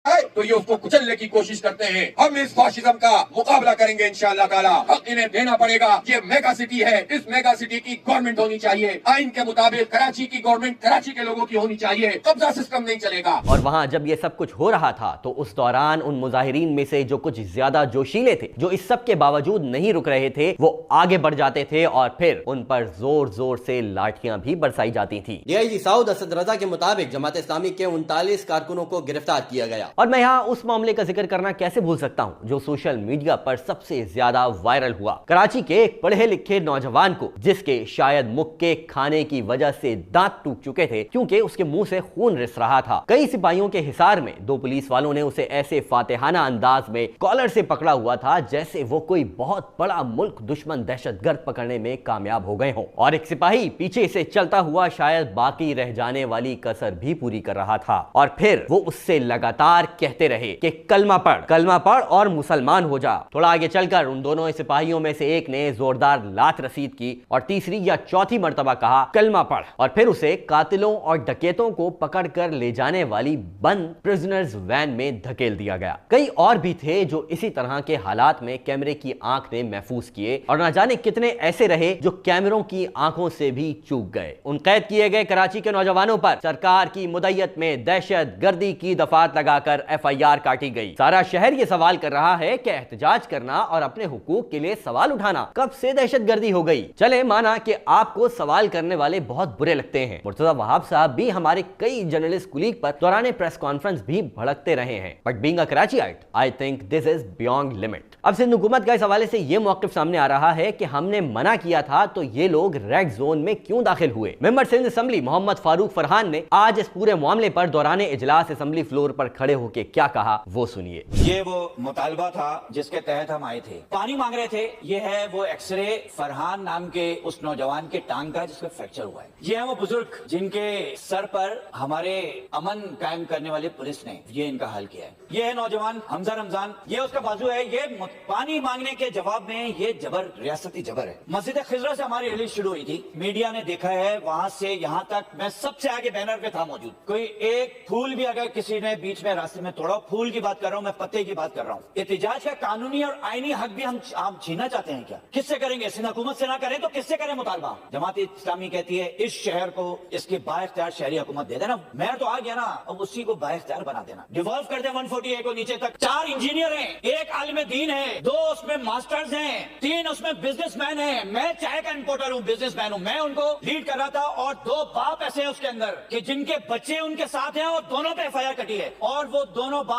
تو یہ اس کو کچلنے کی کوشش کرتے ہیں. ہم اس فاشزم کا مقابلہ کریں گے انشاءاللہ تعالی. حق انہیں دینا پڑے گا. یہ میگا سٹی ہے, اس میگا سٹی کی گورنمنٹ ہونی چاہیے. آئین کے مطابق کراچی کی گورنمنٹ کراچی کے لوگوں کی ہونی چاہیے. قبضہ سسٹم نہیں چلے گا. اور وہاں جب یہ سب کچھ ہو رہا تھا تو اس دوران ان مظاہرین میں سے جو کچھ زیادہ جوشیلے تھے, جو اس سب کے باوجود نہیں رک رہے تھے, وہ آگے بڑھ جاتے تھے اور پھر ان پر زور زور سے لاٹھیاں بھی برسائی جاتی تھیں. ڈی آئی جی سعود اسد رضا کے مطابق جماعت اسلامی کے 39 کارکنوں کو گرفتار کیا گیا. اور میں یہاں اس معاملے کا ذکر کرنا کیسے بھول سکتا ہوں جو سوشل میڈیا پر سب سے زیادہ وائرل ہوا. کراچی کے ایک پڑھے لکھے نوجوان کو, جس کے شاید مکے کھانے کی وجہ سے دانت ٹوٹ چکے تھے کیونکہ اس کے منہ سے خون رس رہا تھا, کئی سپاہیوں کے حصار میں 2 پولیس والوں نے اسے ایسے فاتحانہ انداز میں کالر سے پکڑا ہوا تھا جیسے وہ کوئی بہت بڑا ملک دشمن دہشت گرد پکڑنے میں کامیاب ہو گئے ہوں, اور ایک سپاہی پیچھے سے چلتا ہوا شاید باقی رہ جانے والی کسر بھی پوری کر رہا تھا. اور پھر وہ اس سے لگاتار کہتے رہے کہ کلمہ پڑھ اور مسلمان ہو جا. تھوڑا آگے چل کر ان دونوں سپاہیوں میں سے ایک نے زوردار لات رسید کی اور تیسری یا چوتھی مرتبہ کہا کلمہ پڑھ, اور پھر اسے قاتلوں اور ڈکیتوں کو پکڑ کر لے جانے والی بند پرزنرز وین میں دھکیل دیا گیا. کئی اور بھی تھے جو اسی طرح کے حالات میں کیمرے کی آنکھ نے محفوظ کیے, اور نہ جانے کتنے ایسے رہے جو کیمروں کی آنکھوں سے بھی چوک گئے. ان قید کیے گئے کراچی کے نوجوانوں پر سرکار کی مدعیت میں دہشت گردی کی دفعات لگا کر FIR کاٹی گئی. سارا شہر یہ سوال کر رہا ہے کہ احتجاج کرنا اور اپنے حقوق کے لیے سوال اٹھانا کب سے دہشت گردی ہو گئی. چلے مانا کہ آپ کو سوال کرنے والے بہت برے لگتے ہیں. مرتضی وہاب صاحب بھی ہمارے کئی جرنلسٹ کولیگ پر دوران پریس کانفرنس بھی بھڑکتے رہے ہیں, but being a Karachiite I think this is beyond limit. اب سندھ حکومت کا اس حوالے سے یہ موقف سامنے آ رہا ہے کہ ہم نے منع کیا تھا تو یہ لوگ ریڈ زون میں کیوں داخل ہوئے. ممبر سندھ اسمبلی محمد فاروق فرحان نے آج اس پورے معاملے پر دوران اجلاس اسمبلی فلور پر کھڑے ہو کے کیا کہا وہ سنیے. یہ وہ مطالبہ تھا جس کے تحت ہم آئے تھے, پانی مانگ رہے تھے. یہ ہے وہ ایکس رے فرحان نام کے اس نوجوان کے ٹانگ کا جس کا فریکچر ہوا ہے. یہ ہے وہ بزرگ جن کے سر پر ہمارے امن قائم کرنے والی پولیس نے یہ ان کا حل کیا ہے. یہ ہے نوجوان حمزہ رمضان, یہ اس کا بازو ہے. یہ پانی مانگنے کے جواب میں یہ جبر ریاستی جبر ہے. مسجد خضرہ سے ہماری ریلی شروع ہوئی تھی, میڈیا نے دیکھا ہے, وہاں سے یہاں تک میں سب سے آگے بینر پہ تھا موجود. کوئی ایک پھول بھی اگر کسی نے بیچ میں راستے میں توڑا, پھول کی بات کر رہا ہوں میں, پتے کی بات کر رہا ہوں. احتجاج کا قانونی اور آئینی حق بھی ہم چھینا چاہتے ہیں کیا؟ کس سے کریں گے؟ سندھ حکومت سے نہ کریں تو کس سے کریں مطالبہ؟ جماعت اسلامی کہتی ہے اس شہر کو اس کی با اختیار شہری حکومت دے دینا. میں تو آ گیا نا, اب اسی کو با اختیار بنا دینا. ڈیوالو کر دیں 140A کو نیچے تک. 4 انجینئر ہیں, 1 عالم دین ہے, 2 اس میں ماسٹرز ہیں, 3 اس میں بزنس مین ہیں. میں چائے کا امپورٹر ہوں, بزنس مین ہوں. میں ان کو لیڈ کر رہا تھا, اور 2 باپ ایسے ہیں اس کے اندر کہ جن کے بچے ان کے ساتھ ہیں اور دونوں پہ FIR کٹی ہے, اور وہ دونوں باپ